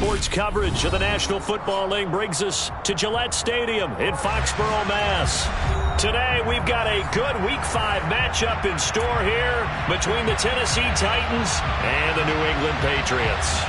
Sports coverage of the National Football League brings us to Gillette Stadium in Foxborough, Mass. Today, we've got a good Week 5 matchup in store here between the Tennessee Titans and the New England Patriots.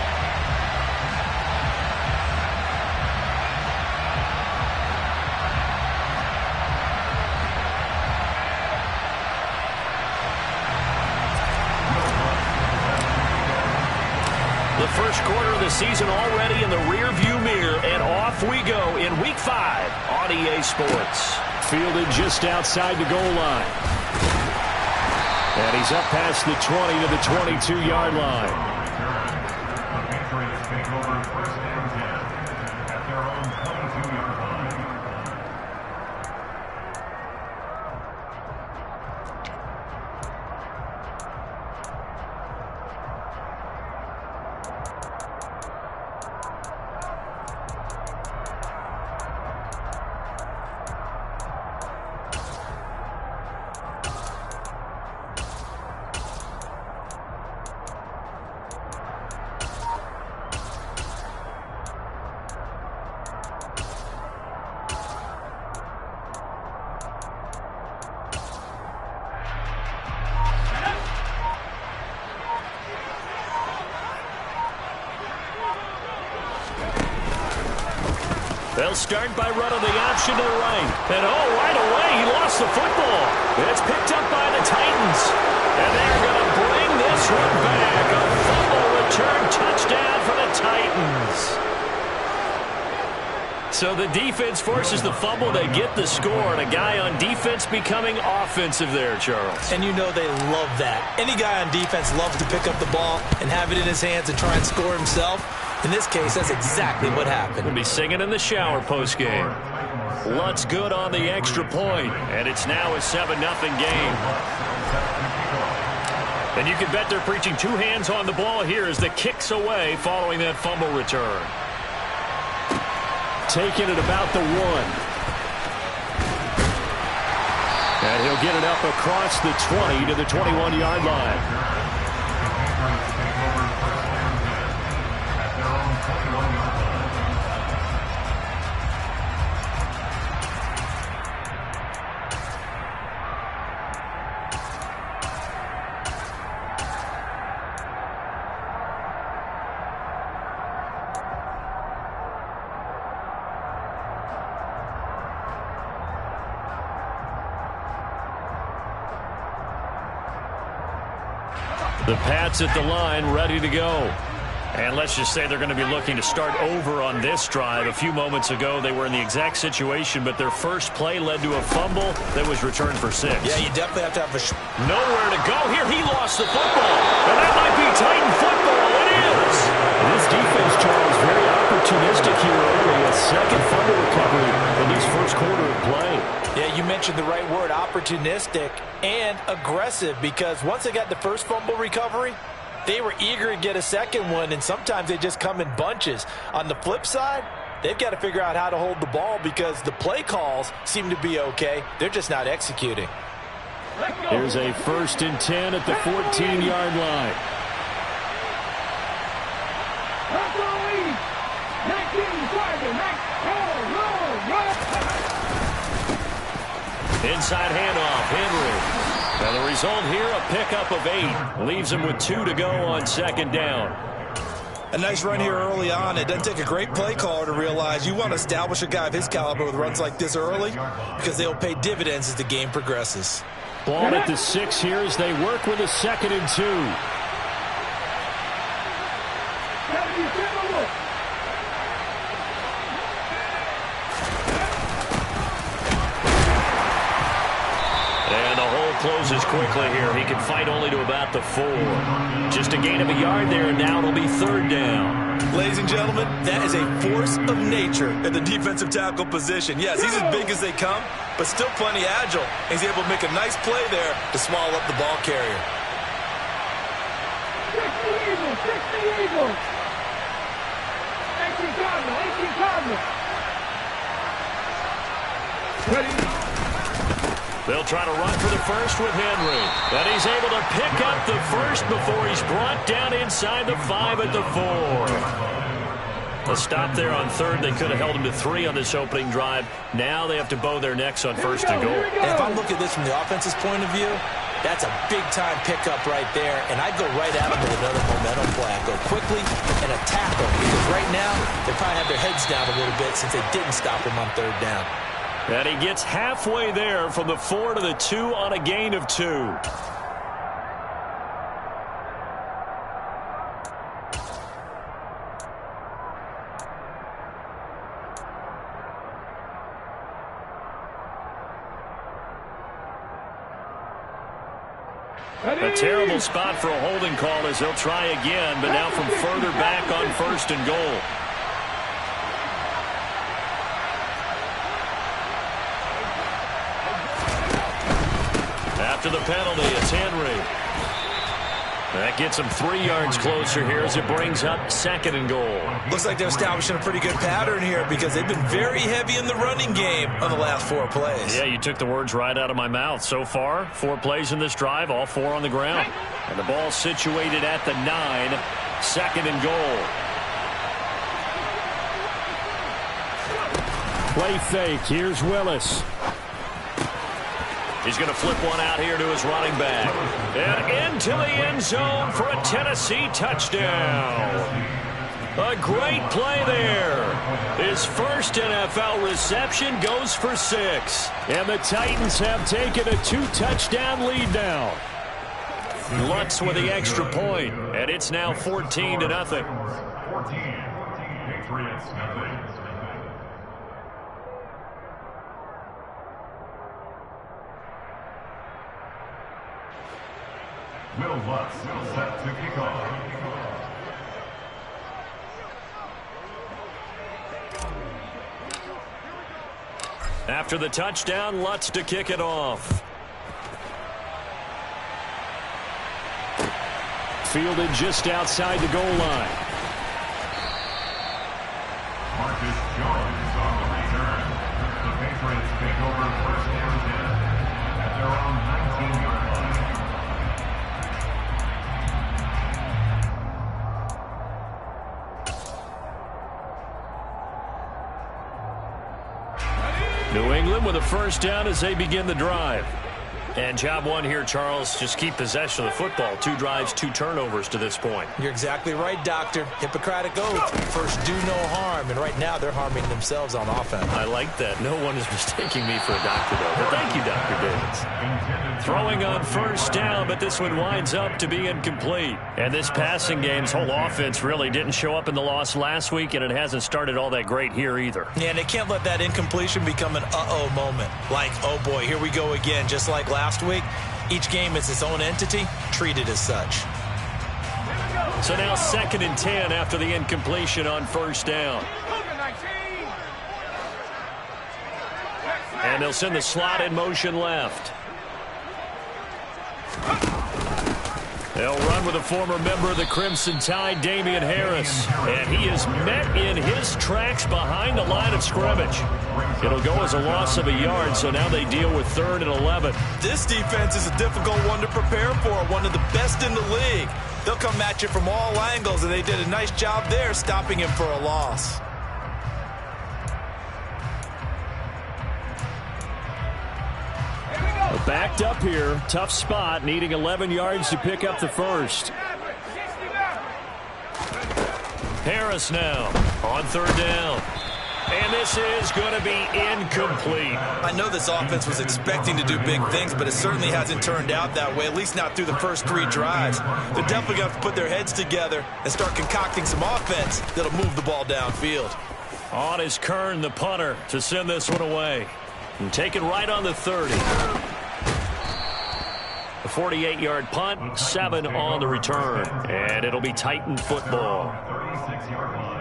The first quarter of the season already in the rearview mirror, and off we go in Week 5 on EA Sports. Fielded just outside the goal line. And he's up past the 20 to the 22-yard line. The Patriots take over first and 10 at their own 22-yard line. They'll start by running the option to the right. And right away, he lost the football. It's picked up by the Titans. And they're going to bring this one back. A fumble return touchdown for the Titans. So the defense forces the fumble. They get the score. And a guy on defense becoming offensive there, Charles. And you know they love that. Any guy on defense loves to pick up the ball and have it in his hands and try and score himself. In this case, that's exactly what happened. We'll be singing in the shower postgame. Lutz good on the extra point, and it's now a 7-0 game. And you can bet they're preaching two hands on the ball here as the kick's away following that fumble return. Taking it about the 1. And he'll get it up across the 20 to the 21-yard line. The Pats at the line, ready to go. And let's just say they're going to be looking to start over on this drive. A few moments ago, they were in the exact situation, but their first play led to a fumble that was returned for 6. Yeah, you definitely have to have nowhere to go here. He lost the football, and that might be Titan football. It is. This defense, Charles, very opportunistic here early. A second fumble recovery in this first quarter of play. Yeah, you mentioned the right word, opportunistic and aggressive, because once they got the first fumble recovery, they were eager to get a second one, and sometimes they just come in bunches. On the flip side, they've got to figure out how to hold the ball because the play calls seem to be okay. They're just not executing. Here's a 1st and 10 at the 14-yard line. Inside handoff, Henry. Now the result here, a pickup of 8. Leaves him with 2 to go on 2nd down. A nice run here early on. It doesn't take a great play caller to realize you want to establish a guy of his caliber with runs like this early because they'll pay dividends as the game progresses. Ball at the 6 here as they work with a 2nd and 2. Closes quickly here. He can fight only to about the 4. Just a gain of a yard there, and now it'll be 3rd down. Ladies and gentlemen, that is a force of nature at the defensive tackle position. Yes, he's as big as they come, but still plenty agile. He's able to make a nice play there to swallow up the ball carrier. 60 Eagles. 18 Cardinals. Ready. They'll try to run for the first with Henry. And he's able to pick up the first before he's brought down inside the 5 at the 4. A stop there on third. They could have held him to 3 on this opening drive. Now they have to bow their necks on first and goal. And if I'm looking at this from the offense's point of view, that's a big-time pickup right there, and I'd go right at him with another momentum play. I'd go quickly and attack him, because right now they probably have their heads down a little bit since they didn't stop him on third down. And he gets halfway there from the 4 to the 2 on a gain of 2. A terrible spot for a holding call as they'll try again, but now from further back on first and goal. After the penalty, it's Henry. That gets him 3 yards closer here as it brings up second and goal. Looks like they're establishing a pretty good pattern here because they've been very heavy in the running game on the last 4 plays. Yeah, you took the words right out of my mouth. So far, 4 plays in this drive, all 4 on the ground. And the ball situated at the 9, second and goal. Play fake. Here's Willis. He's going to flip one out here to his running back. And into the end zone for a Tennessee touchdown. A great play there. His first NFL reception goes for 6. And the Titans have taken a 2-touchdown lead now. Lutz with the extra point, and it's now 14-0. 14. Patriots nothing. Will Lutz set to kick off. After the touchdown, Lutz to kick it off. Fielded just outside the goal line. Marcus Jones on the return. The Patriots take over first and 10 at their own 19-yard line. New England with a first down as they begin the drive. And job one here, Charles, just keep possession of the football. 2 drives, 2 turnovers to this point. You're exactly right, Doctor. Hippocratic oath. First, do no harm. And right now, they're harming themselves on offense. I like that. No one is mistaking me for a doctor, though. But thank you, Dr. Davis. Throwing on first down, but this one winds up to be incomplete. And this passing game's whole offense really didn't show up in the loss last week, and it hasn't started all that great here either. Yeah, and they can't let that incompletion become an uh-oh moment. Like, oh boy, here we go again, just like last week. Each game is its own entity, treated as such. So now 2nd and 10 after the incompletion on first down. And they'll send the slot in motion left. They'll run with a former member of the Crimson Tide, Damian Harris. And he is met in his tracks behind the line of scrimmage. It'll go as a loss of a yard, so now they deal with 3rd and 11. This defense is a difficult one to prepare for, one of the best in the league. They'll come at you from all angles, and they did a nice job there stopping him for a loss. Backed up here, tough spot, needing 11 yards to pick up the first. Harris now on 3rd down. And this is going to be incomplete. I know this offense was expecting to do big things, but it certainly hasn't turned out that way, at least not through the first 3 drives. They're definitely going to have to put their heads together and start concocting some offense that'll move the ball downfield. On is Kern, the punter, to send this one away. And take it right on the 30. A 48-yard punt, 7 on the return. And it'll be Titan football. 36-yard line.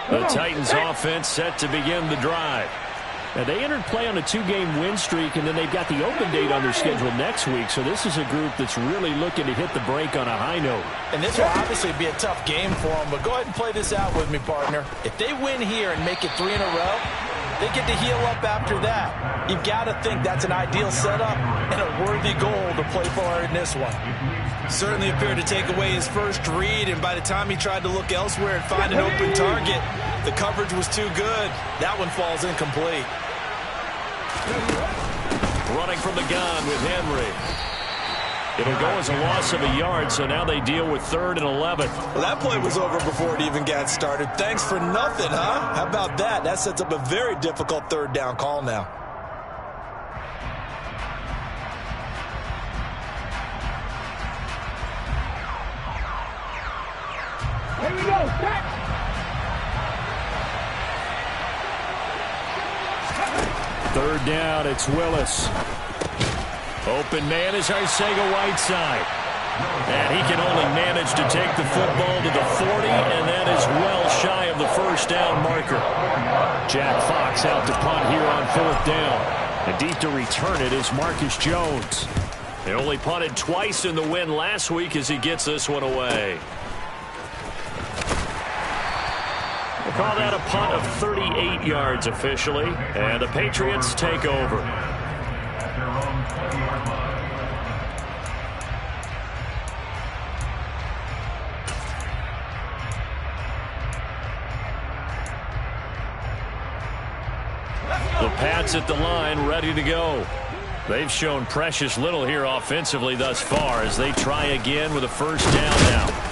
The Titans offense set to begin the drive. Now, they entered play on a 2-game win streak, and then they've got the open date on their schedule next week. So this is a group that's really looking to hit the break on a high note. And this will obviously be a tough game for them, but go ahead and play this out with me, partner. If they win here and make it 3 in a row, they get to heal up after that. You've got to think that's an ideal setup and a worthy goal to play for in this one. Certainly appeared to take away his first read, and by the time he tried to look elsewhere and find an open target, the coverage was too good. That one falls incomplete. Running from the gun with Henry. It'll go as a loss of a yard, so now they deal with 3rd and 11. Well, that play was over before it even got started. Thanks for nothing, huh? How about that? That sets up a very difficult 3rd down call now. Here we go, set. Third down, it's Willis. Open man is Arcega-Whiteside. And he can only manage to take the football to the 40, and that is well shy of the first down marker. Jack Fox out to punt here on 4th down. And deep to return it is Marcus Jones. They only punted twice in the win last week as he gets this one away. We'll call that a punt of 38 yards officially, and the Patriots take over. At their own 20-yard line. The Pats at the line, ready to go. They've shown precious little here offensively thus far as they try again with a first down now.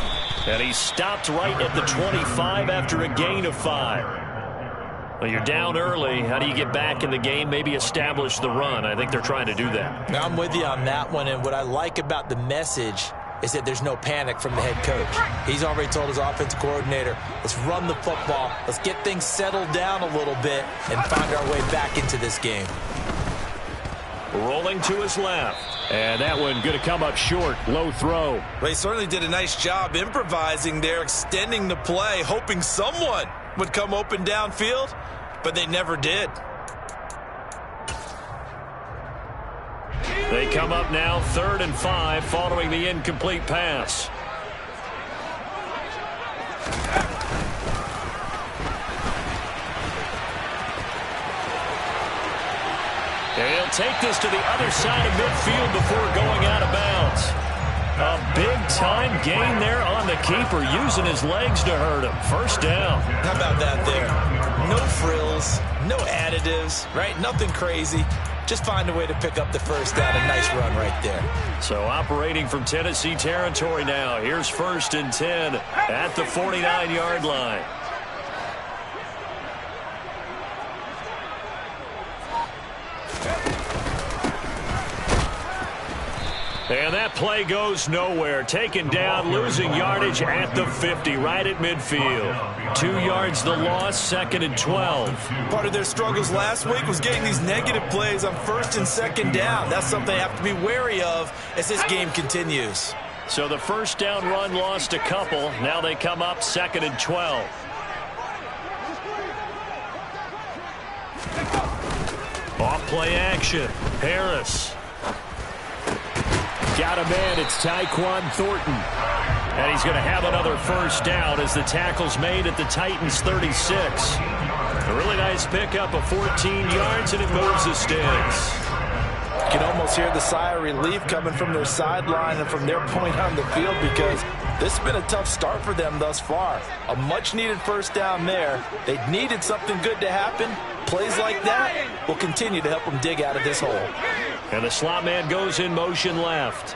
And he stopped right at the 25 after a gain of 5. Well, you're down early. How do you get back in the game, maybe establish the run? I think they're trying to do that. Now, I'm with you on that one, and what I like about the message is that there's no panic from the head coach. He's already told his offensive coordinator, let's run the football, let's get things settled down a little bit and find our way back into this game. Rolling to his left. And that one going to come up short. Low throw. Well, he certainly did a nice job improvising there, extending the play, hoping someone would come open downfield, but they never did. They come up now 3rd and 5 following the incomplete pass. They'll take this to the other side of midfield before going out of bounds. A big-time gain there on the keeper, using his legs to hurt him. First down. How about that there? No frills, no additives, right? Nothing crazy. Just find a way to pick up the first down. A nice run right there. So operating from Tennessee territory now. Here's 1st and 10 at the 49-yard line. And that play goes nowhere. Taken down, losing yardage at the 50, right at midfield. 2 yards the loss, 2nd and 12. Part of their struggles last week was getting these negative plays on 1st and 2nd down. That's something they have to be wary of as this game continues. So the first down run lost a couple. Now they come up 2nd and 12. Off play action. Harris. Got a man, it's Tyquan Thornton. And he's going to have another first down as the tackle's made at the Titans 36. A really nice pickup of 14 yards, and it moves the sticks. You can almost hear the sigh of relief coming from their sideline and from their point on the field, because this has been a tough start for them thus far. A much-needed first down there. They needed something good to happen. Plays like that will continue to help them dig out of this hole. And the slot man goes in motion left.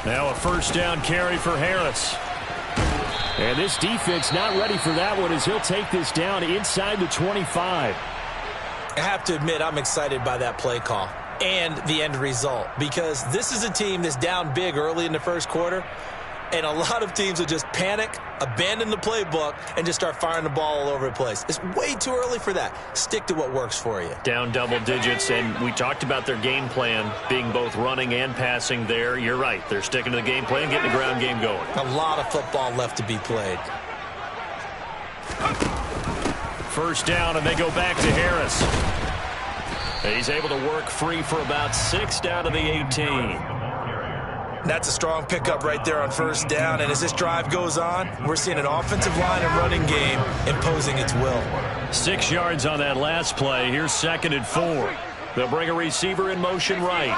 Now a first down carry for Harris. And this defense not ready for that one as he'll take this down inside the 25. I have to admit, I'm excited by that play call and the end result, because this is a team that's down big early in the first quarter, and a lot of teams will just panic, abandon the playbook, and just start firing the ball all over the place. It's way too early for that. Stick to what works for you. Down double digits, and we talked about their game plan being both running and passing there. You're right. They're sticking to the game plan, getting the ground game going. A lot of football left to be played. First down, and they go back to Harris. He's able to work free for about 6 down to the 18. That's a strong pickup right there on first down. And as this drive goes on, we're seeing an offensive line and running game imposing its will. 6 yards on that last play. Here's 2nd and 4. They'll bring a receiver in motion right.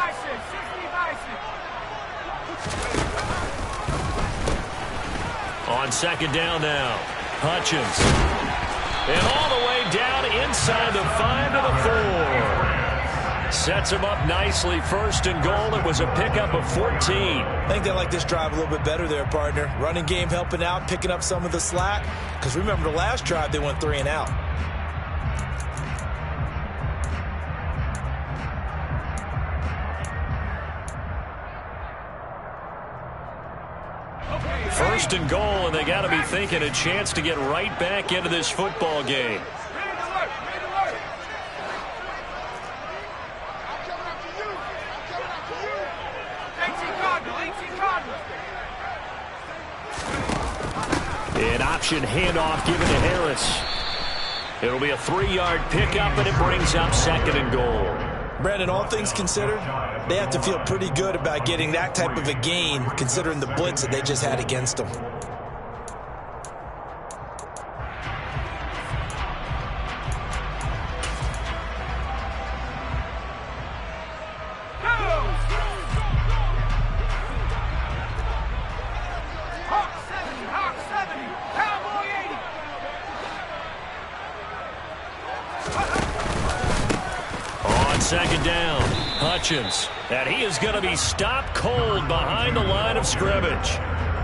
On 2nd down now, Hutchins. And all the way down inside the 5 to the 4. Sets him up nicely. 1st and goal. It was a pickup of 14. I think they like this drive a little bit better there, partner. Running game helping out, picking up some of the slack. Because remember the last drive, they went 3 and out. First and goal, and they got to be thinking a chance to get right back into this football game. An option handoff given to Harris. It'll be a 3-yard pickup, and it brings up 2nd and goal. Brandon, all things considered, they have to feel pretty good about getting that type of a gain, considering the blitz that they just had against them. On 2nd down, Hutchins. And he is going to be stopped cold behind the line of scrimmage.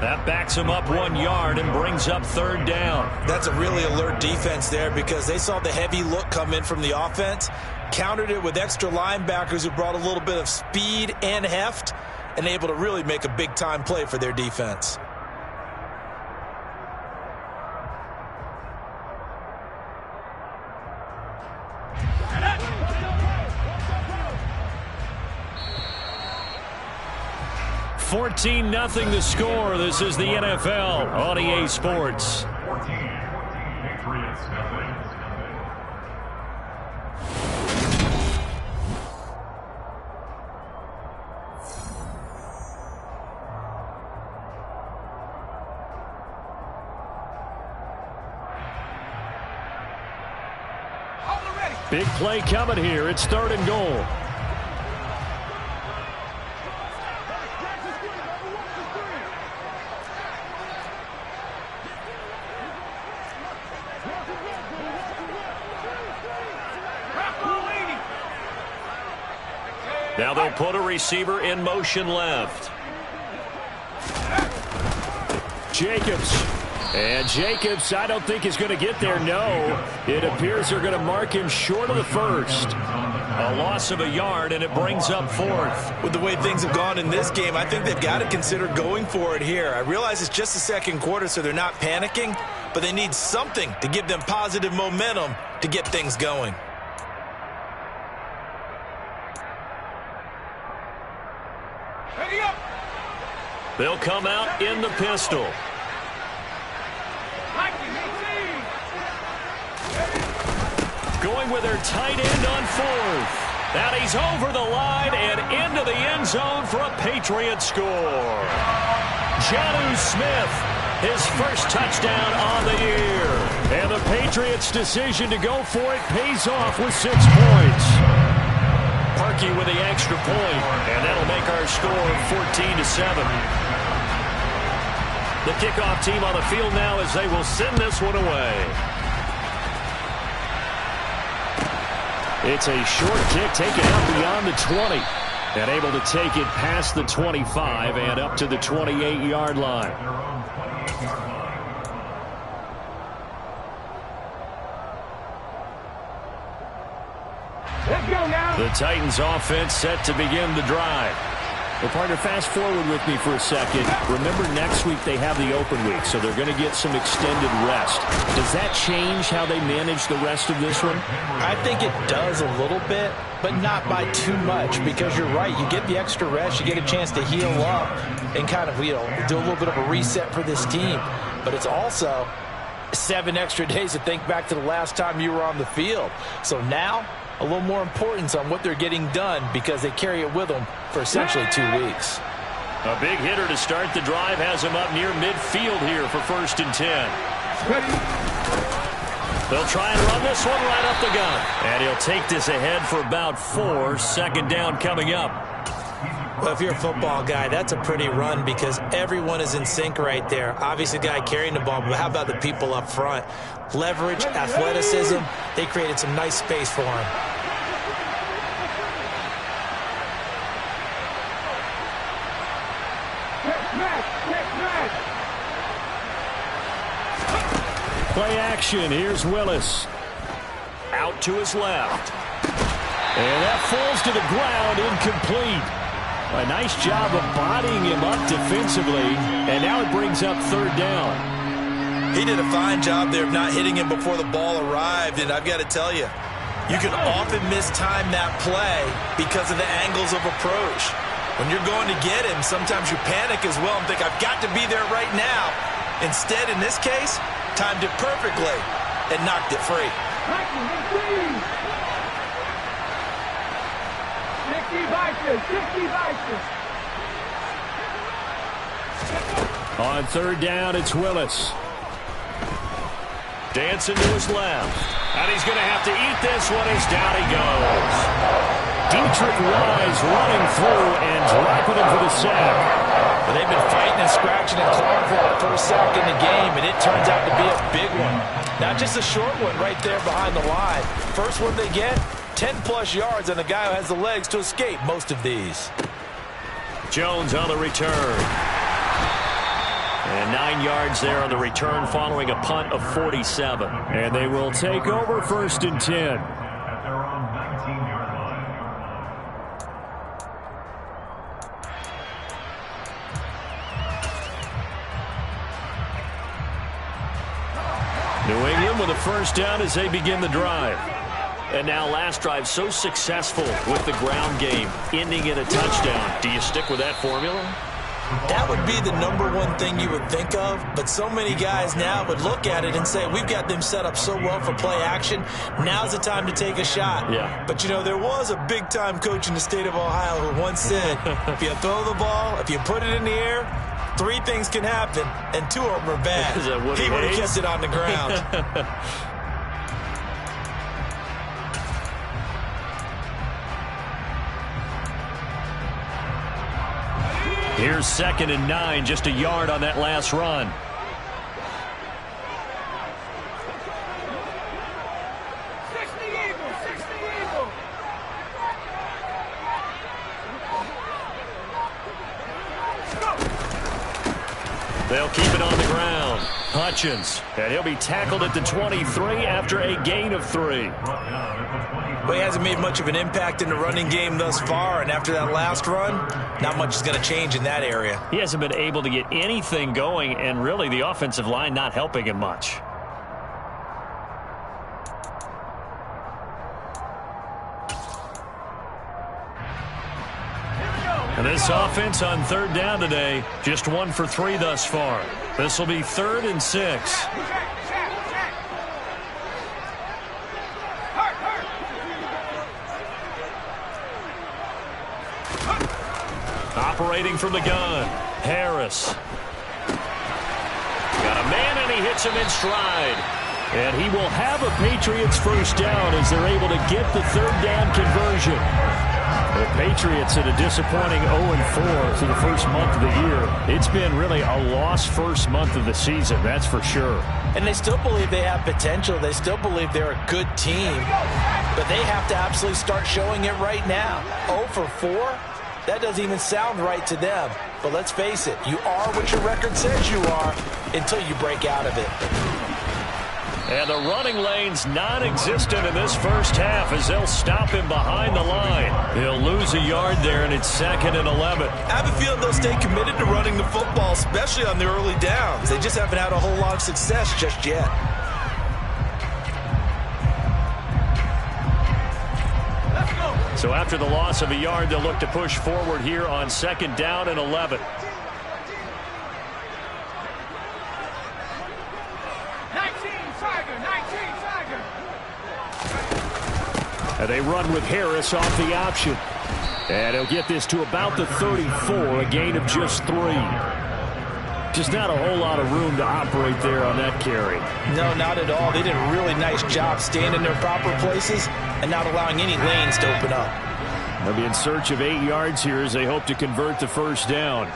That backs him up 1 yard and brings up 3rd down. That's a really alert defense there because they saw the heavy look come in from the offense, countered it with extra linebackers who brought a little bit of speed and heft, and able to really make a big-time play for their defense. $14-0 the score. This is the NFL on EA Sports. 14, Patriots nothing. Big play coming here. It's 3rd and goal. Now they'll put a receiver in motion left. Jacobs. And Jacobs, I don't think is going to get there. No. It appears they're going to mark him short of the 1st. A loss of a yard, and it brings up 4th. With the way things have gone in this game, I think they've got to consider going for it here. I realize it's just the 2nd quarter, so they're not panicking, but they need something to give them positive momentum to get things going. They'll come out in the pistol. Going with their tight end on 4th. And he's over the line and into the end zone for a Patriot score. Jonnu Smith, his first touchdown on the year. And the Patriots' decision to go for it pays off with 6 points. Parkey with the extra point, and that'll make our score 14-7. The kickoff team on the field now as they will send this one away. It's a short kick taken out beyond the 20 and able to take it past the 25 and up to the 28-yard line. Let's go now. The Titans offense set to begin the drive. Well, partner, fast forward with me for a second. Remember, next week they have the open week, so they're going to get some extended rest. Does that change how they manage the rest of this one? I think it does a little bit, but not by too much, because you're right. You get the extra rest, you get a chance to heal up and kind of, do a little bit of a reset for this team. But it's also 7 extra days to think back to the last time you were on the field. So now, a little more importance on what they're getting done because they carry it with them for essentially 2 weeks. A big hitter to start the drive has him up near midfield here for 1st and 10. They'll try and run this one right up the gut. And he'll take this ahead for about 4. 2nd down coming up. Well, if you're a football guy, that's a pretty run because everyone is in sync right there. Obviously, the guy carrying the ball, but how about the people up front? Leverage, athleticism, they created some nice space for him. Play action. Here's Willis. Out to his left. And that falls to the ground, incomplete. A nice job of bodying him up defensively, and now it brings up 3rd down. He did a fine job there of not hitting him before the ball arrived, and I've got to tell you, you can often mistime that play because of the angles of approach. When you're going to get him, sometimes you panic as well and think, I've got to be there right now. Instead, in this case, timed it perfectly and knocked it free. 60 vices. On 3rd down, it's Willis. Dancing to his left. And he's going to have to eat this one as down he goes. Dietrich Wise running through and dropping him for the sack. Well, they've been fighting and scratching and clawing for that first sack in the game, and it turns out to be a big one. Not just a short one right there behind the line. First one they get, 10-plus yards, and the guy who has the legs to escape most of these. Jones on the return. And 9 yards there on the return following a punt of 47. And they will take over 1st and 10. At their own 19-yard line. New England with a 1st down as they begin the drive. And now last drive so successful with the ground game, ending in a touchdown. Do you stick with that formula? That would be the #1 thing you would think of, but so many guys now would look at it and say, we've got them set up so well for play action, now's the time to take a shot. Yeah. But, you know, there was a big-time coach in the state of Ohio who once said, if you throw the ball, if you put it in the air, 3 things can happen, and 2 of them are bad. He would have kept it on the ground. Here's 2nd and 9, just a yard on that last run. They'll keep it on the ground. Hutchins, and he'll be tackled at the 23 after a gain of 3. Well, he hasn't made much of an impact in the running game thus far, and after that last run, not much is going to change in that area. He hasn't been able to get anything going, and really the offensive line not helping him much. And this offense on 3rd down today, just 1 for 3 thus far. This will be 3rd and 6. Operating from the gun, Harris. Got a man, and he hits him in stride. And he will have a Patriots 1st down as they're able to get the 3rd down conversion. The Patriots at a disappointing 0-4 through the first month of the year. It's been really a lost first month of the season, that's for sure. And they still believe they have potential. They still believe they're a good team. But they have to absolutely start showing it right now. 0-4? That doesn't even sound right to them. But let's face it, you are what your record says you are until you break out of it. And the running lane's non-existent in this first half as they'll stop him behind the line. He'll lose a yard there, and it's 2nd and 11. I have a feeling they'll stay committed to running the football, especially on the early downs. They just haven't had a whole lot of success just yet. So after the loss of a yard, they'll look to push forward here on 2nd down and 11. 19 Tiger. And they run with Harris off the option. And he'll get this to about the 34, a gain of just 3. Just not a whole lot of room to operate there on that carry. No, not at all. They did a really nice job staying in their proper places and not allowing any lanes to open up. They'll be in search of 8 yards here as they hope to convert the first down.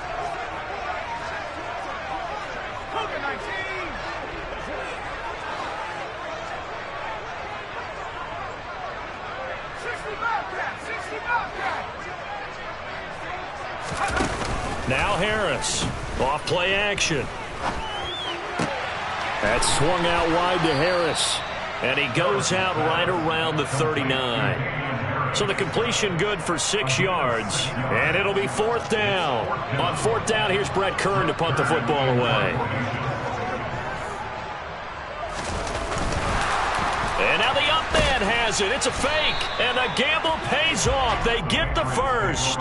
Now Harris, off play action. That's swung out wide to Harris, and he goes out right around the 39. So the completion good for 6 yards, and it'll be 4th down. On 4th down, here's Brett Kern to punt the football away. And now the up man has it. It's a fake, and the gamble pays off. They get the first.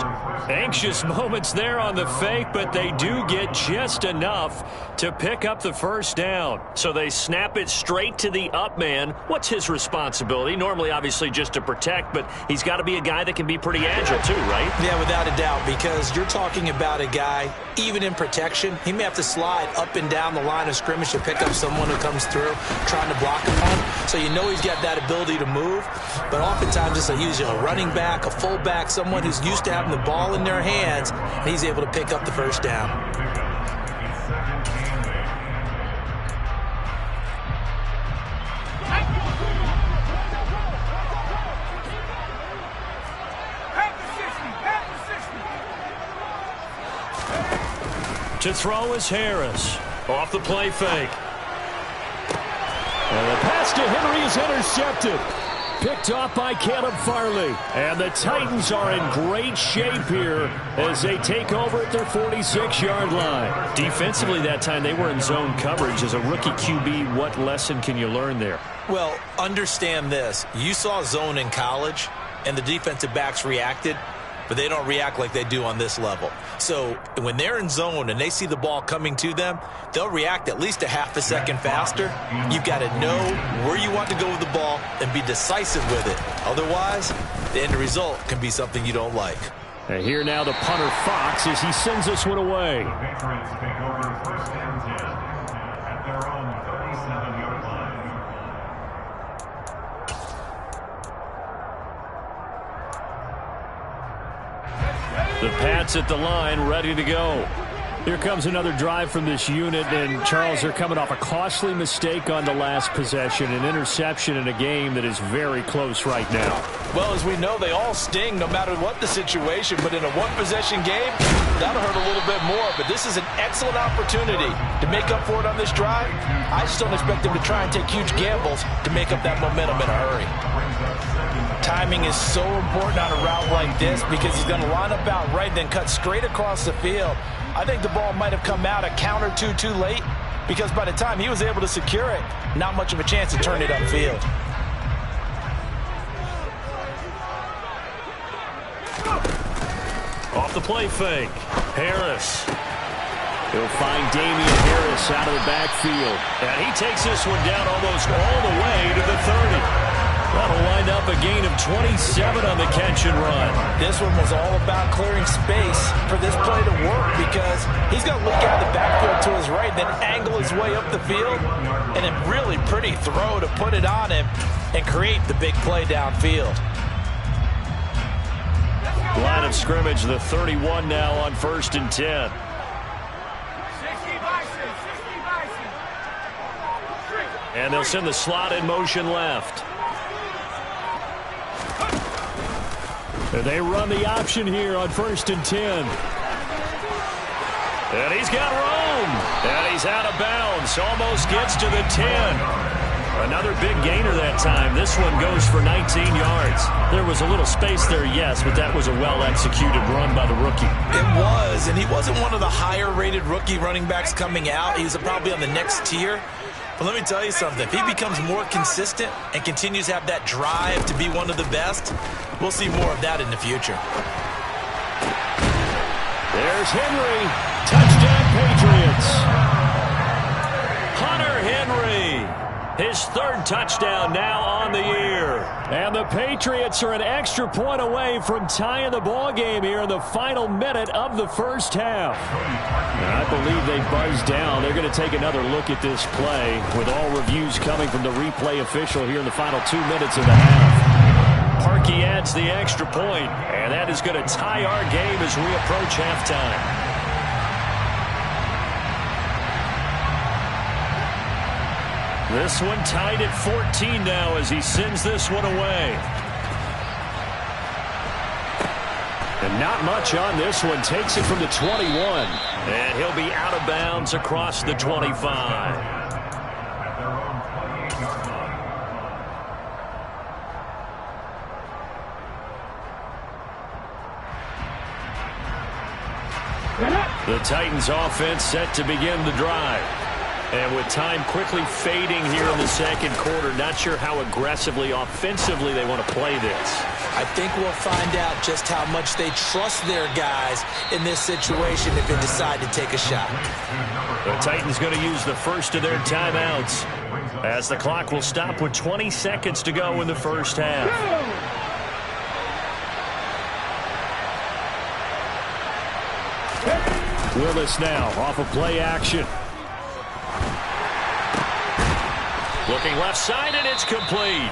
Anxious moments there on the fake, but they do get just enough to pick up the first down. So they snap it straight to the up man. What's his responsibility? Normally, obviously, just to protect, but he's got to be a guy that can be pretty agile too, right? Yeah, without a doubt, because you're talking about a guy, even in protection, he may have to slide up and down the line of scrimmage to pick up someone who comes through trying to block him on. So you know he's got that ability to move, but oftentimes it's usually a running back, a fullback, someone who's used to having the ball in their hands, and he's able to pick up the first down. To throw is Harris. Off the play fake. And the pass to Henry is intercepted. Picked off by Caleb Farley. And the Titans are in great shape here as they take over at their 46-yard line. Defensively that time, they were in zone coverage. As a rookie QB, what lesson can you learn there? Well, understand this. You saw zone in college, and the defensive backs reacted, but they don't react like they do on this level. So when they're in zone and they see the ball coming to them, they'll react at least a half a second faster. You've got to know where you want to go with the ball and be decisive with it. Otherwise, the end result can be something you don't like. And here now the punter Fox as he sends this one away. The Patriots take over 1st and 10 at their own 37-yard line. The Pats at the line, ready to go. Here comes another drive from this unit, and Charles, they're coming off a costly mistake on the last possession, an interception in a game that is very close right now. Well, as we know, they all sting no matter what the situation, but in a one-possession game, that'll hurt a little bit more. But this is an excellent opportunity to make up for it on this drive. I just don't expect them to try and take huge gambles to make up that momentum in a hurry. Timing is so important on a route like this because he's going to line up out right, then cut straight across the field. I think the ball might have come out a count or two too late because by the time he was able to secure it, not much of a chance to turn it upfield. Off the play fake, Harris. He'll find Damian Harris out of the backfield. And he takes this one down almost all the way to the 30. That'll wind up a gain of 27 on the catch and run. This one was all about clearing space for this play to work because he's going to look out the backfield to his right, then angle his way up the field, and a really pretty throw to put it on him and create the big play downfield. Line of scrimmage, the 31 now on 1st and 10. And they'll send the slot in motion left. They run the option here on 1st and 10. And he's got room. And he's out of bounds. Almost gets to the 10. Another big gainer that time. This one goes for 19 yards. There was a little space there, yes, but that was a well-executed run by the rookie. It was, and he wasn't one of the higher-rated rookie running backs coming out. He was probably on the next tier. But let me tell you something. If he becomes more consistent and continues to have that drive to be one of the best, we'll see more of that in the future. There's Henry. Touchdown, Patriots. Hunter Henry. His third touchdown now on the year. And the Patriots are an extra point away from tying the ball game here in the final minute of the first half. And I believe they buzzed down. They're going to take another look at this play with all reviews coming from the replay official here in the final 2 minutes of the half. Parkey adds the extra point, and that is going to tie our game as we approach halftime. This one tied at 14 now as he sends this one away. And not much on this one. Takes it from the 21. And he'll be out of bounds across the 25. The Titans offense set to begin the drive. And with time quickly fading here in the second quarter, not sure how aggressively, offensively they want to play this. I think we'll find out just how much they trust their guys in this situation if they decide to take a shot. The Titans going to use the first of their timeouts as the clock will stop with 20 seconds to go in the first half. Willis now off of play action. Looking left side, and it's complete.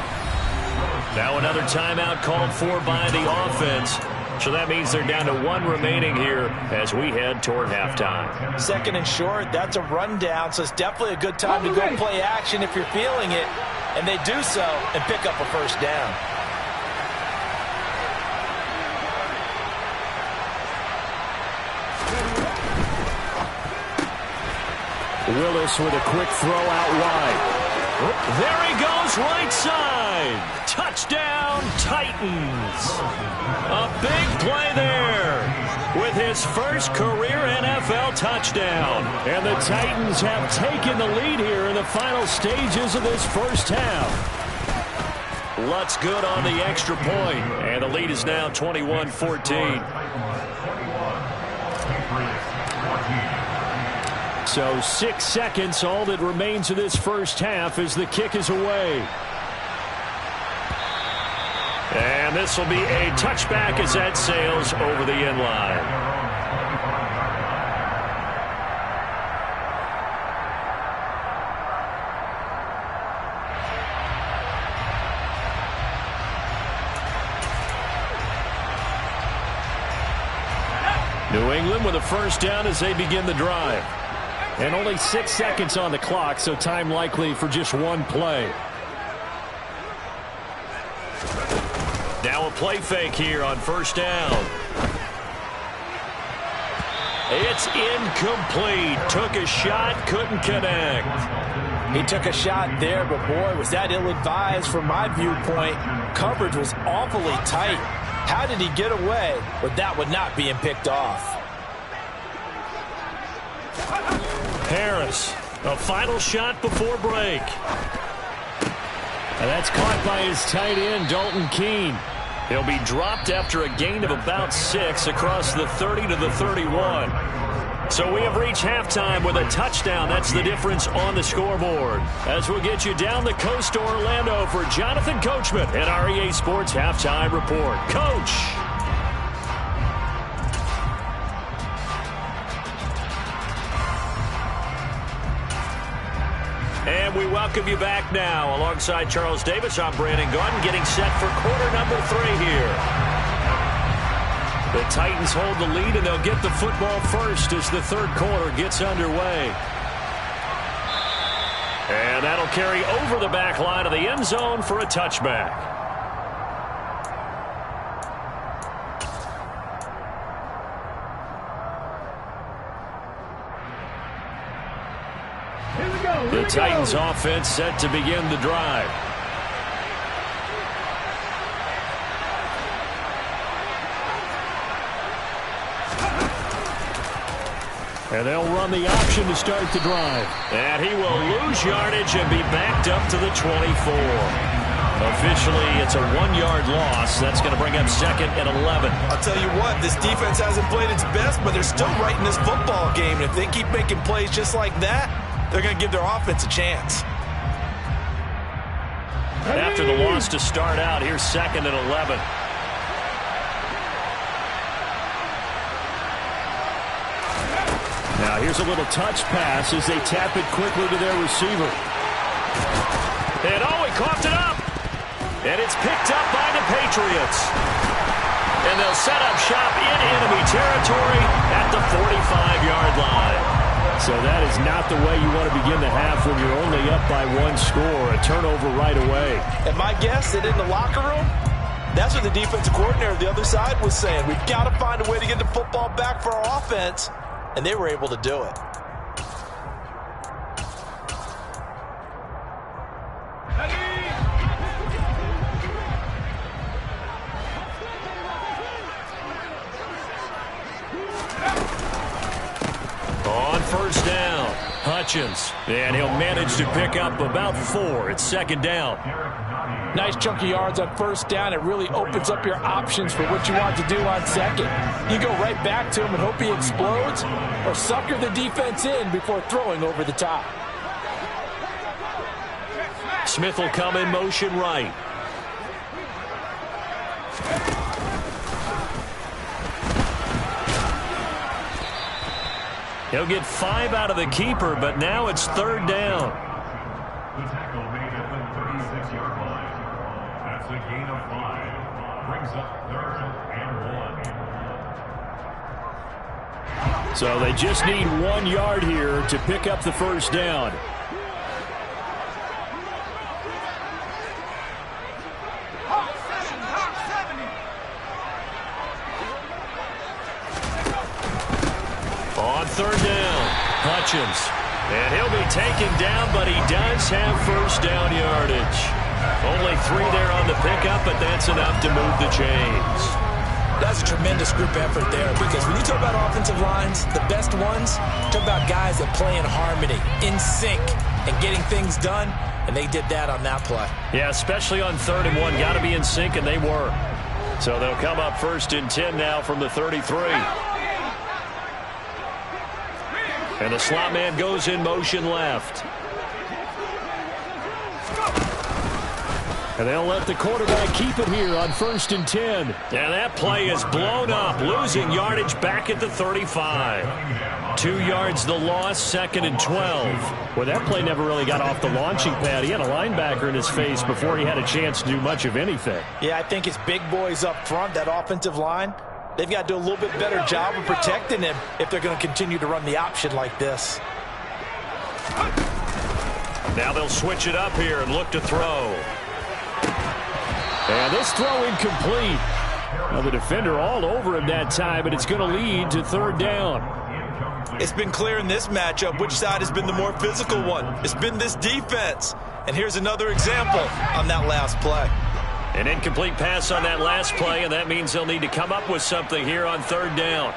Now another timeout called for by the offense. So that means they're down to one remaining here as we head toward halftime. Second and short, that's a rundown, so it's definitely a good time to go play action if you're feeling it. And they do so and pick up a first down. Willis with a quick throw out wide. There he goes, right side. Touchdown, Titans. A big play there with his first career NFL touchdown. And the Titans have taken the lead here in the final stages of this first half. Lutz good on the extra point, and the lead is now 21-14. So 6 seconds, all that remains of this first half as the kick is away. And this will be a touchback as that sails over the end line. New England with a first down as they begin the drive. And only 6 seconds on the clock, so time likely for just one play. Now a play fake here on first down. It's incomplete. Took a shot, couldn't connect. He took a shot there, but boy, was that ill-advised from my viewpoint. Coverage was awfully tight. How did he get away with that one not being picked off? Harris, a final shot before break. And that's caught by his tight end, Dalton Keene. He'll be dropped after a gain of about 6 across the 30 to the 31. So we have reached halftime with a touchdown. That's the difference on the scoreboard. As we'll get you down the coast to Orlando for Jonathan Coachman and our EA Sports Halftime Report. Coach. And we welcome you back now. Alongside Charles Davis, I'm Brandon Gaudin, getting set for quarter number 3 here. The Titans hold the lead, and they'll get the football first as the third quarter gets underway. And that'll carry over the back line of the end zone for a touchback. The Titans offense set to begin the drive. And they'll run the option to start the drive. And he will lose yardage and be backed up to the 24. Officially, it's a 1-yard loss. That's going to bring up 2nd and 11. I'll tell you what, this defense hasn't played its best, but they're still right in this football game. And if they keep making plays just like that, they're going to give their offense a chance. after the loss to start out. Here's 2nd and 11. Now here's a little touch pass as they tap it quickly to their receiver. And he coughed it up. And it's picked up by the Patriots. And they'll set up shop in enemy territory at the 45-yard line. So that is not the way you want to begin the half when you're only up by 1 score. A turnover right away. And my guess that in the locker room, that's what the defensive coordinator on the other side was saying. We've got to find a way to get the football back for our offense. And they were able to do it. On first down, Hutchins. And he'll manage to pick up about 4. It's 2nd down. Nice chunk of yards on first down. It really opens up your options for what you want to do on 2nd. You go right back to him and hope he explodes, or sucker the defense in before throwing over the top. Smith will come in motion right. He'll get 5 out of the keeper, but now it's 3rd down. The tackle made at the 36-yard line. That's a gain of 5. Brings up 3rd and 1. So they just need 1 yard here to pick up the first down. On 3rd down, Hutchins. And he'll be taken down, but he does have first down yardage. Only 3 there on the pickup, but that's enough to move the chains. That's a tremendous group effort there, because when you talk about offensive lines, the best ones, talk about guys that play in harmony, in sync, and getting things done, and they did that on that play. Yeah, especially on 3rd and 1. Got to be in sync, and they were. So they'll come up 1st and 10 now from the 33. And the slot man goes in motion left. And they'll let the quarterback keep it here on 1st and 10. And that play is blown up, losing yardage back at the 35. 2 yards the loss, 2nd and 12. Well, that play never really got off the launching pad. He had a linebacker in his face before he had a chance to do much of anything. Yeah, I think it's big boys up front, that offensive line. They've got to do a little bit better job of protecting him if they're going to continue to run the option like this. Now they'll switch it up here and look to throw. And this throw incomplete. Now the defender all over him that time, but it's going to lead to 3rd down. It's been clear in this matchup which side has been the more physical one. It's been this defense. And here's another example on that last play. An incomplete pass on that last play, and that means they'll need to come up with something here on 3rd down.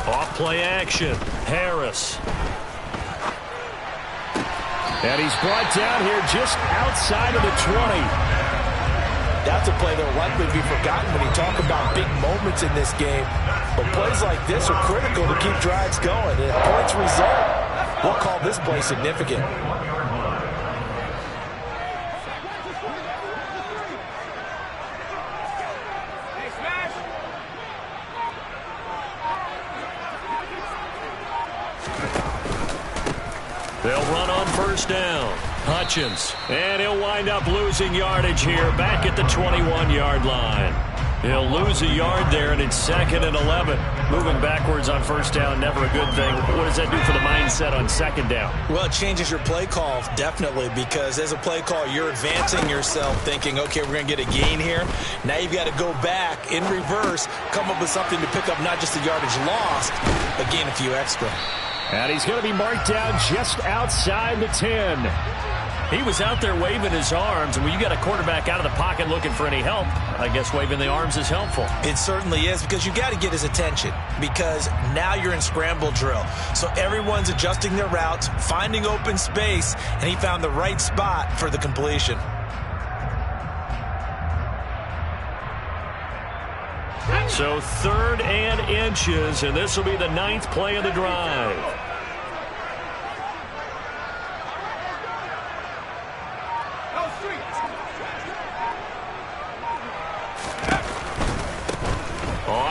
Off-play action. Harris. And he's brought down here just outside of the 20. That's a play that will likely be forgotten when you talk about big moments in this game. But plays like this are critical to keep drives going. And if points result, we'll call this play significant. They'll run on 1st down. Hutchins. And he'll wind up losing yardage here back at the 21-yard line. He'll lose a yard there, and it's 2nd and 11. Moving backwards on 1st down, never a good thing. What does that do for the mindset on 2nd down? Well, it changes your play call, definitely, because as a play call, you're advancing yourself thinking, okay, we're going to get a gain here. Now you've got to go back in reverse, come up with something to pick up not just the yardage lost, but gain a few extra. And he's going to be marked down just outside the 10. He was out there waving his arms, and when you got a quarterback out of the pocket looking for any help, I guess waving the arms is helpful. It certainly is, because you got to get his attention, because now you're in scramble drill. So everyone's adjusting their routes, finding open space, and he found the right spot for the completion. So 3rd and inches, and this will be the 9th play of the drive.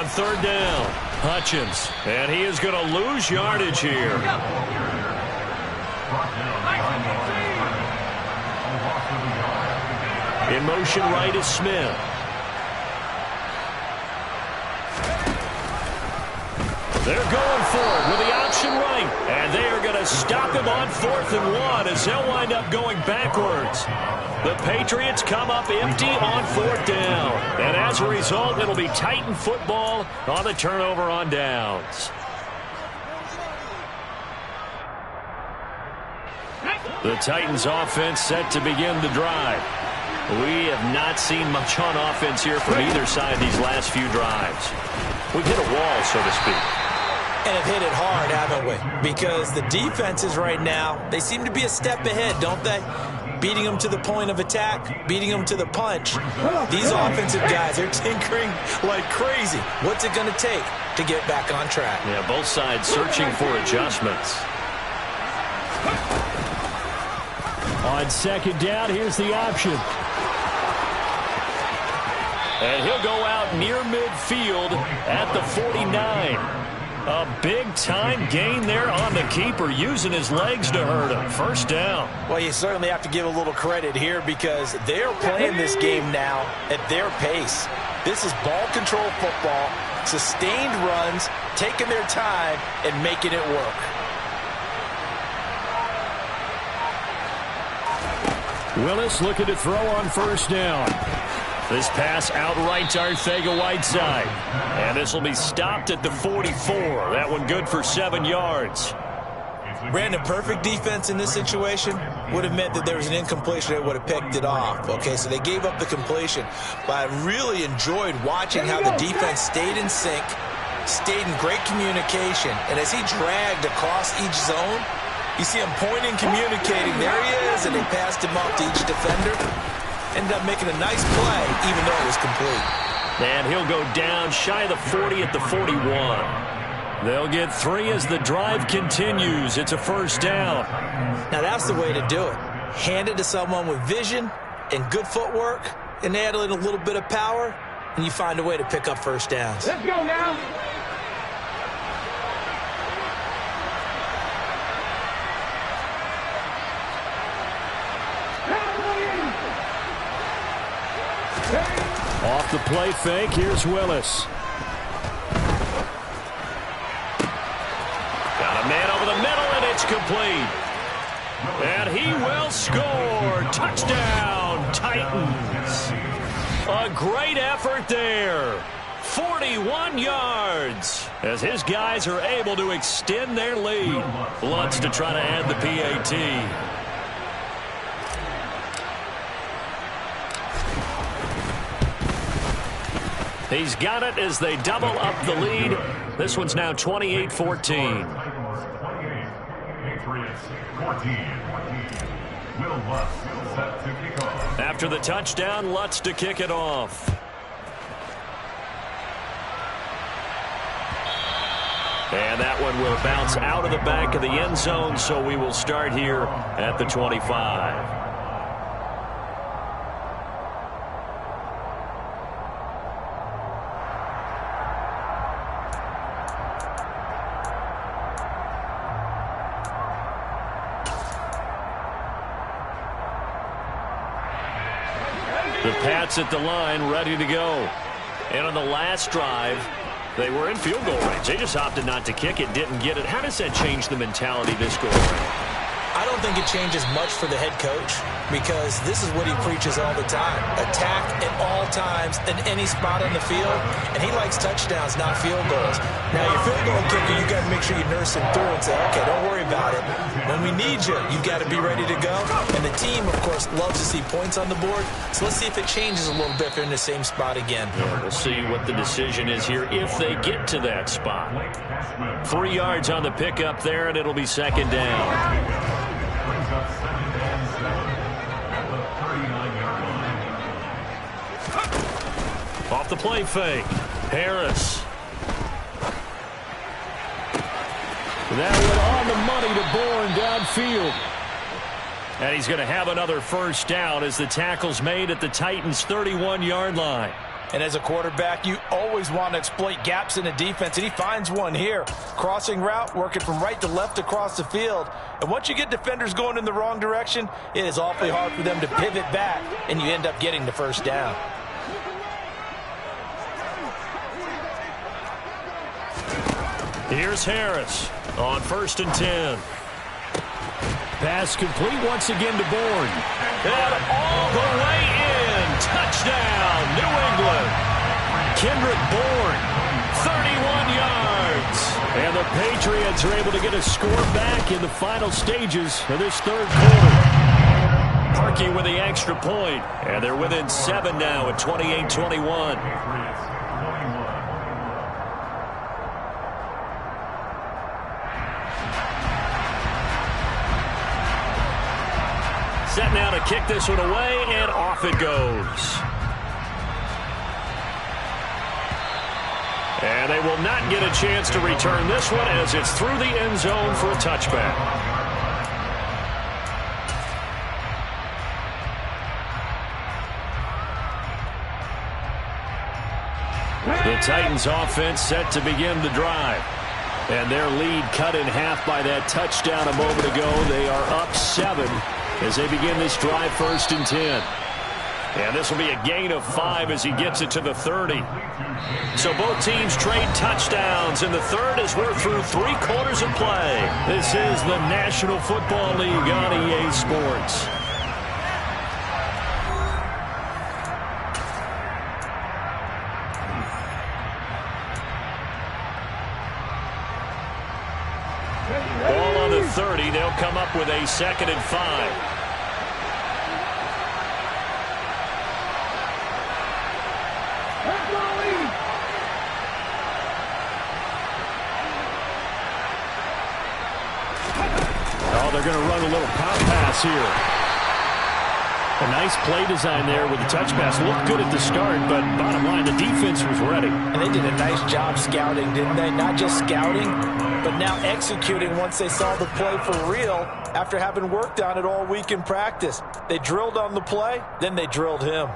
on third down. Hutchins, and he is going to lose yardage here. In motion right is Smith. They're going for it with the option right, and they are going to stop him on 4th and 1 as they'll wind up going backwards. The Patriots come up empty on 4th down, and as a result, it'll be Titan football on the turnover on downs. The Titans offense set to begin the drive. We have not seen much on offense here from either side these last few drives. We've hit a wall, so to speak. And have hit it hard, haven't we? Because the defenses right now, they seem to be a step ahead, don't they? Beating them to the point of attack, beating them to the punch. These offensive guys, they're tinkering like crazy. What's it going to take to get back on track? Yeah, both sides searching for adjustments. On second down, here's the option. And he'll go out near midfield at the 49. A big-time gain there on the keeper, using his legs to hurt him. First down. Well, you certainly have to give a little credit here because they're playing this game now at their pace. This is ball control football, sustained runs, taking their time, and making it work. Willis looking to throw on first down. This pass outright to Arcega-Whiteside. And this will be stopped at the 44. That one good for 7 yards. Brandon, perfect defense in this situation would have meant that there was an incompletion. They would have picked it off. Okay, so they gave up the completion. But I really enjoyed watching how the defense stayed in sync, stayed in great communication. And as he dragged across each zone, you see him pointing, communicating. There he is, and they passed him off to each defender. Ended up making a nice play, even though it was complete. And he'll go down shy of the 40 at the 41. They'll get 3 as the drive continues. It's a first down. Now, that's the way to do it. Hand it to someone with vision and good footwork, and add in a little bit of power, and you find a way to pick up first downs. Let's go now. Off the play fake, here's Willis. Got a man over the middle, and it's complete. And he will score. Touchdown, Titans. A great effort there. 41 yards as his guys are able to extend their lead. Lutz to try to add the PAT. He's got it as they double up the lead. This one's now 28-14. After the touchdown, Lutz to kick it off. And that one will bounce out of the back of the end zone, so we will start here at the 25. The Pats at the line, ready to go. And on the last drive, they were in field goal range. They just opted not to kick it, didn't get it. How does that change the mentality this go around? I don't think it changes much for the head coach because this is what he preaches all the time. Attack at all times in any spot on the field, and he likes touchdowns, not field goals. Now, your field goal kicker, you got to make sure you nurse him through and say, okay, don't worry about it. When we need you, you got to be ready to go. And the team, of course, loves to see points on the board. So let's see if it changes a little bit if they're in the same spot again. Yeah, we'll see what the decision is here if they get to that spot. 3 yards on the pickup there, and it'll be second down. Off the play fake, Harris. That went on the money to Bourne downfield. And he's going to have another first down as the tackle's made at the Titans' 31-yard line. And as a quarterback, you always want to exploit gaps in the defense, and he finds one here. Crossing route, working from right to left across the field. And once you get defenders going in the wrong direction, it is awfully hard for them to pivot back, and you end up getting the first down. Here's Harris on 1st and 10. Pass complete once again to Bourne. And all the way in. Touchdown, New England. Kendrick Bourne, 31 yards. And the Patriots are able to get a score back in the final stages of this third quarter. Parkey with the extra point. And they're within 7 now at 28-21. Set now to kick this one away, and off it goes. And they will not get a chance to return this one as it's through the end zone for a touchback. The Titans offense set to begin the drive. And their lead cut in half by that touchdown a moment ago. They are up 7. As they begin this drive, 1st and 10. And this will be a gain of 5 as he gets it to the 30. So both teams trade touchdowns in the third as we're through 3 quarters of play. This is the National Football League on EA Sports. Ball on the 30. They'll come up with a 2nd and 5. Oh, they're going to run a little pop pass here. A nice play design there with the touch pass. Looked good at the start, but bottom line, the defense was ready. And they did a nice job scouting, didn't they? Not just scouting, but now executing once they saw the play for real after having worked on it all week in practice. They drilled on the play, then they drilled him.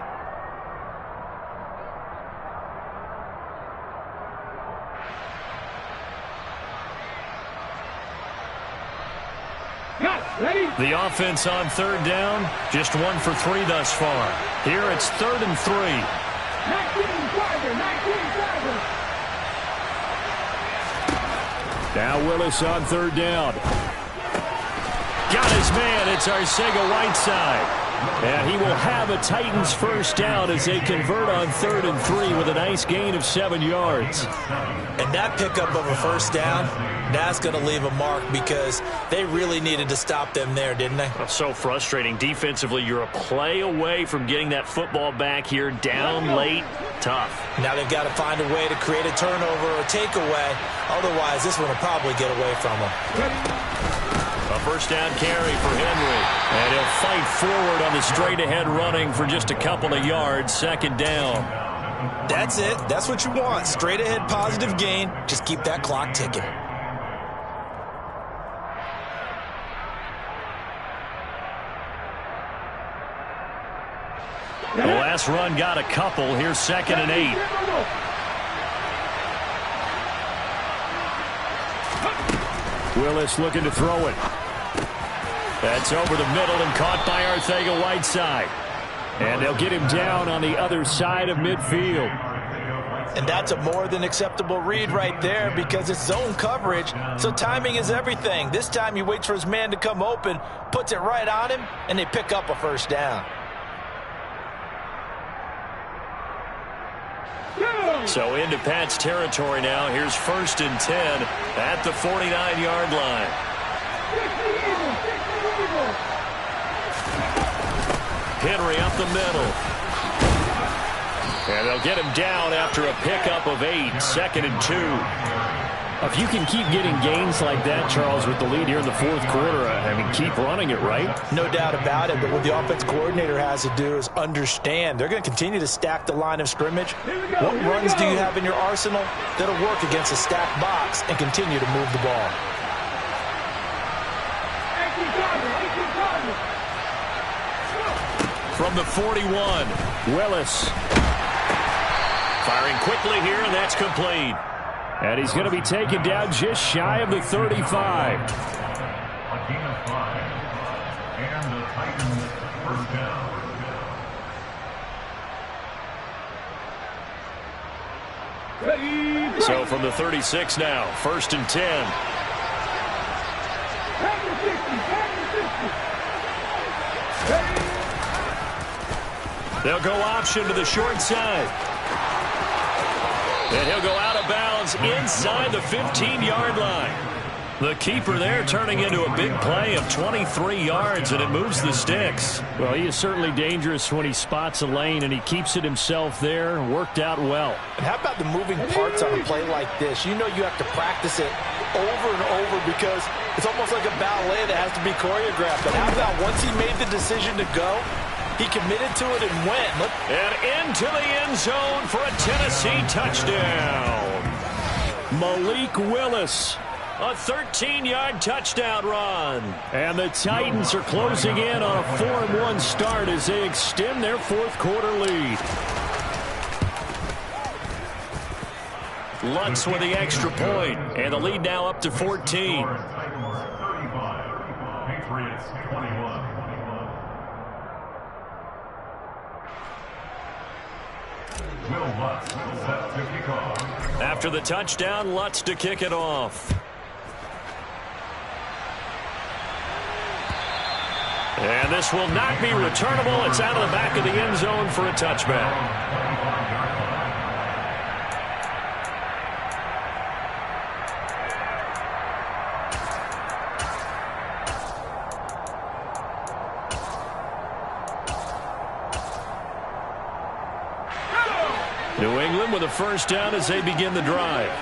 The offense on 3rd down, just 1 for 3 thus far. Here it's 3rd and 3. 19 Tiger. Now Willis on 3rd down. Got his man. It's Arcega-Whiteside. And he will have a Titans first down as they convert on 3rd and 3 with a nice gain of 7 yards. And that pickup of a first down, that's going to leave a mark because they really needed to stop them there, didn't they? That's so frustrating. Defensively, you're a play away from getting that football back here down late. Tough. Now they've got to find a way to create a turnover or takeaway. Otherwise, this one will probably get away from them. A first down carry for Henry. And he'll fight forward on the straight-ahead running for just a couple of yards. 2nd down. That's it. That's what you want. Straight-ahead positive gain. Just keep that clock ticking. The last run got a couple. Here's 2nd and 8. Willis looking to throw it. That's over the middle and caught by Arcega-Whiteside. And they'll get him down on the other side of midfield. And that's a more than acceptable read right there because it's zone coverage, so timing is everything. This time he waits for his man to come open, puts it right on him, and they pick up a first down. So into Pat's territory now. Here's 1st and 10 at the 49-yard line. Henry up the middle. And they'll get him down after a pickup of 8. 2nd and 2. If you can keep getting gains like that, Charles, with the lead here in the 4th quarter, I mean, keep running it, right? No doubt about it, but what the offense coordinator has to do is understand. They're going to continue to stack the line of scrimmage. What runs do you have in your arsenal that'll work against a stacked box and continue to move the ball? From the 41, Willis. Firing quickly here, and that's complete. And he's going to be taken down just shy of the 35. A gain of 5. And the Titans first down. So from the 36 now, 1st and 10. They'll go option to the short side. And he'll go out of bounds inside the 15-yard line. The keeper there turning into a big play of 23 yards, and it moves the sticks. Well, he is certainly dangerous when he spots a lane, and he keeps it himself there. Worked out well. And how about the moving parts on a play like this? You know you have to practice it over and over because it's almost like a ballet that has to be choreographed. But how about once he made the decision to go, he committed to it and went. And into the end zone for a Tennessee touchdown. Malik Willis. A 13-yard touchdown run. And the Titans are closing in on a 4-1 start as they extend their fourth-quarter lead. Lutz with the extra point, and the lead now up to 14. Titans 35. Patriots 21. Will Lutz set to kick off. After the touchdown, Lutz to kick it off. And this will not be returnable. It's out of the back of the end zone for a touchback. New England with a first down as they begin the drive.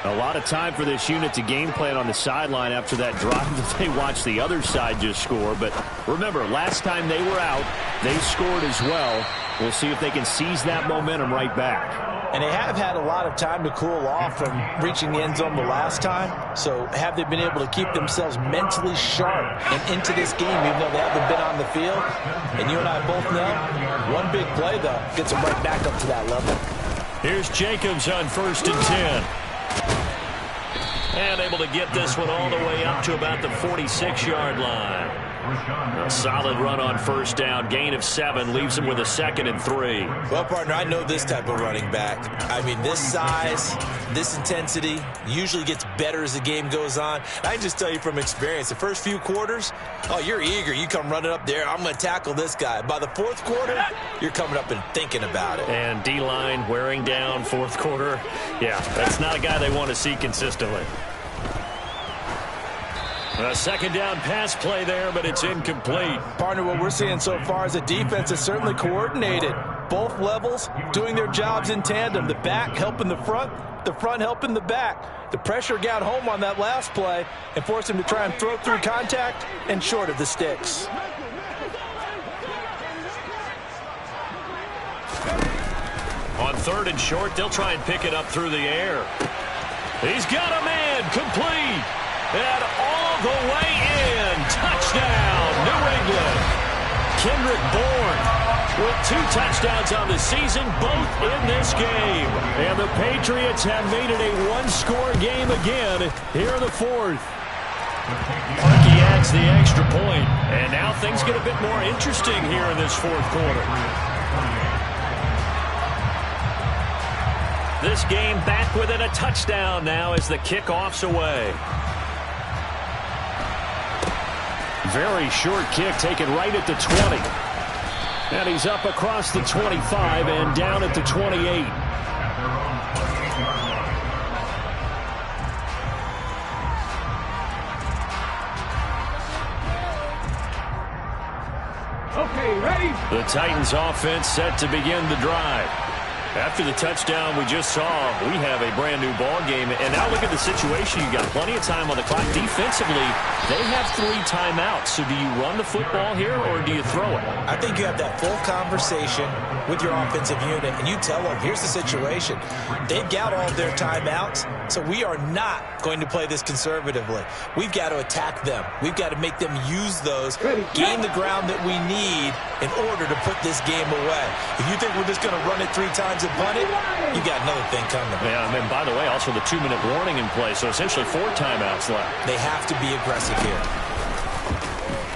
A lot of time for this unit to game plan on the sideline after that drive that they watched the other side just score. But remember, last time they were out, they scored as well. We'll see if they can seize that momentum right back. And they have had a lot of time to cool off from reaching the end zone the last time. So have they been able to keep themselves mentally sharp and into this game even though they haven't been on the field? And you and I both know, one big play, though, gets them right back up to that level. Here's Jacobs on 1st and 10. And able to get this one all the way up to about the 46-yard line. A solid run on first down. Gain of 7 leaves him with a 2nd and 3. Well, partner, I know this type of running back. I mean, this size, this intensity usually gets better as the game goes on. I can just tell you from experience, the first few quarters, oh, you're eager. You come running up there, I'm going to tackle this guy. By the fourth quarter, you're coming up and thinking about it. And D-line wearing down fourth quarter. Yeah, that's not a guy they want to see consistently. A second down pass play there, but it's incomplete. Partner, what we're seeing so far is the defense is certainly coordinated. Both levels doing their jobs in tandem. The back helping the front helping the back. The pressure got home on that last play and forced him to try and throw through contact and short of the sticks. On 3rd and short, they'll try and pick it up through the air. He's got a man, complete. And all the way in. Touchdown, New England. Kendrick Bourne with 2 touchdowns on the season, both in this game. And the Patriots have made it a one-score game again here in the fourth. Parkey adds the extra point. And now things get a bit more interesting here in this fourth quarter. This game back within a touchdown now as the kickoff's away. Very short kick taken right at the 20. And he's up across the 25 and down at the 28. Okay, ready? The Titans offense set to begin the drive. After the touchdown we just saw, we have a brand new ball game. And now look at the situation. You got plenty of time on the clock. Defensively, they have 3 timeouts. So do you run the football here or do you throw it? I think you have that full conversation with your offensive unit, and you tell them, here's the situation. They've got all their timeouts, so we are not going to play this conservatively. We've got to attack them. We've got to make them use those, gain the ground that we need in order to put this game away. If you think we're just going to run it 3 times to punt it, you got another thing coming. Yeah, and by the way, also the 2-minute warning in play, so essentially 4 timeouts left. They have to be aggressive here.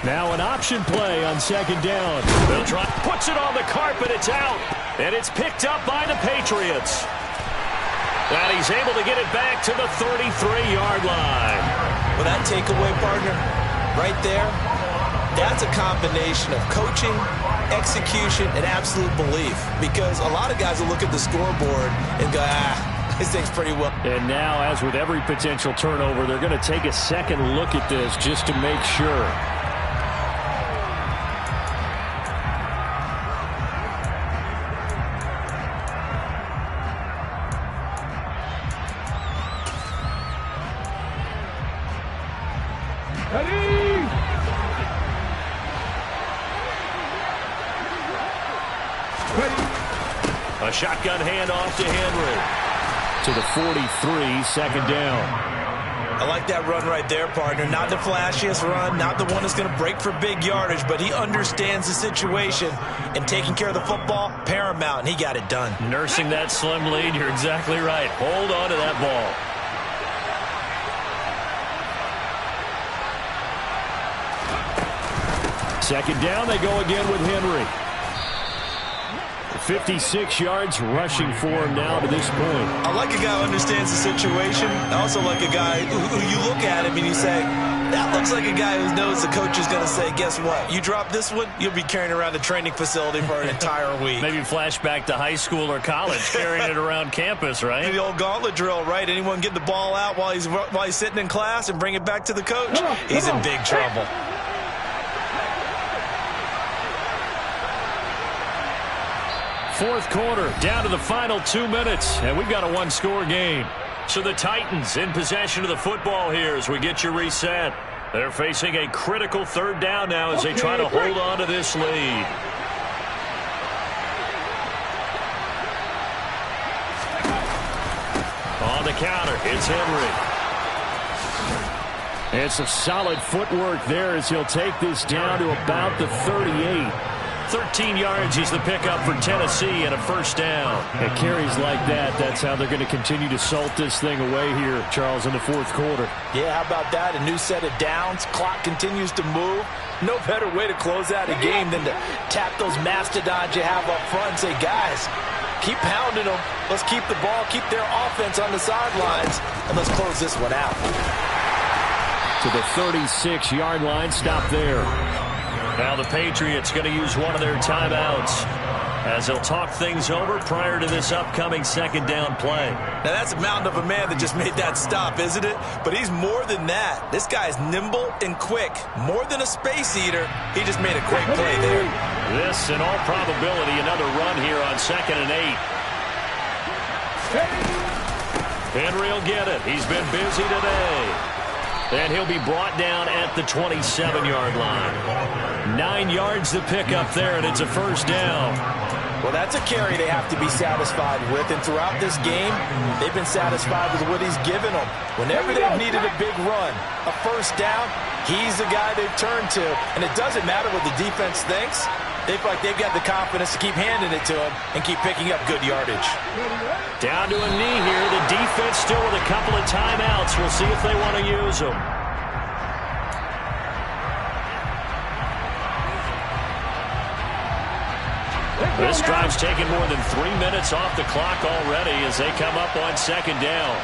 Now an option play on second down. They'll try, puts it on the carpet, it's out. And it's picked up by the Patriots. And he's able to get it back to the 33-yard line. Well, that takeaway, partner, right there, that's a combination of coaching, execution, and absolute belief. Because a lot of guys will look at the scoreboard and go, this thing's pretty well. And now, as with every potential turnover, they're going to take a second look at this just to make sure. A shotgun handoff to Henry. To the 43, second down. I like that run right there, partner. Not the flashiest run, not the one that's going to break for big yardage, but he understands the situation, and taking care of the football, paramount, and he got it done. Nursing that slim lead, you're exactly right. Hold on to that ball. Second down, they go again with Henry. 56 yards rushing for him now to this point. I like a guy who understands the situation. I also like a guy who you look at him and you say, that looks like a guy who knows the coach is going to say, guess what? You drop this one, you'll be carrying around the training facility for an entire week. Maybe flashback to high school or college, carrying it around campus, right? The old gauntlet drill, right? Anyone get the ball out while he's sitting in class and bring it back to the coach? He's in big trouble. Fourth quarter, down to the final 2 minutes, and we've got a one-score game. So the Titans in possession of the football here as we get you reset. They're facing a critical third down now as they try to hold on to this lead. On the counter, it's Henry. It's a solid footwork there as he'll take this down to about the 38. 13 yards is the pickup for Tennessee and a first down. At carries like that, that's how they're going to continue to salt this thing away here, Charles, in the fourth quarter. Yeah, how about that? A new set of downs. Clock continues to move. No better way to close out a game than to tap those mastodons you have up front and say, guys, keep pounding them. Let's keep the ball, keep their offense on the sidelines, and let's close this one out. To the 36-yard line, stop there. Now the Patriots going to use one of their timeouts as they'll talk things over prior to this upcoming second down play. Now that's a mountain of a man that just made that stop, isn't it? But he's more than that. This guy's nimble and quick. More than a space eater, he just made a quick play there. This, in all probability, another run here on 2nd and 8. Henry will get it. He's been busy today. And he'll be brought down at the 27-yard line. 9 yards to pick up there, and it's a first down. Well, that's a carry they have to be satisfied with. And throughout this game, they've been satisfied with what he's given them. Whenever they've needed a big run, a first down, he's the guy they've turned to. And it doesn't matter what the defense thinks. They feel like they've got the confidence to keep handing it to him and keep picking up good yardage. Down to a knee here. The defense still with a couple of timeouts. We'll see if they want to use them. This drive's taken more than 3 minutes off the clock already as they come up on second down.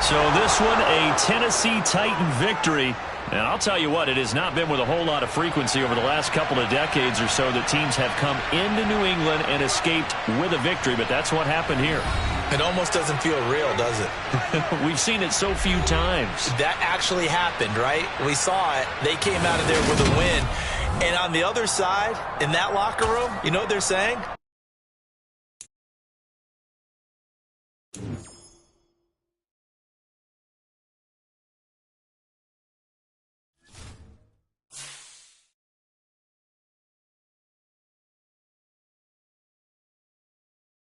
So this one, a Tennessee Titan victory. And I'll tell you what, it has not been with a whole lot of frequency over the last couple of decades or so that teams have come into New England and escaped with a victory, but that's what happened here. It almost doesn't feel real, does it? We've seen it so few times. That actually happened, right? We saw it. They came out of there with a win. And on the other side, in that locker room, you know what they're saying?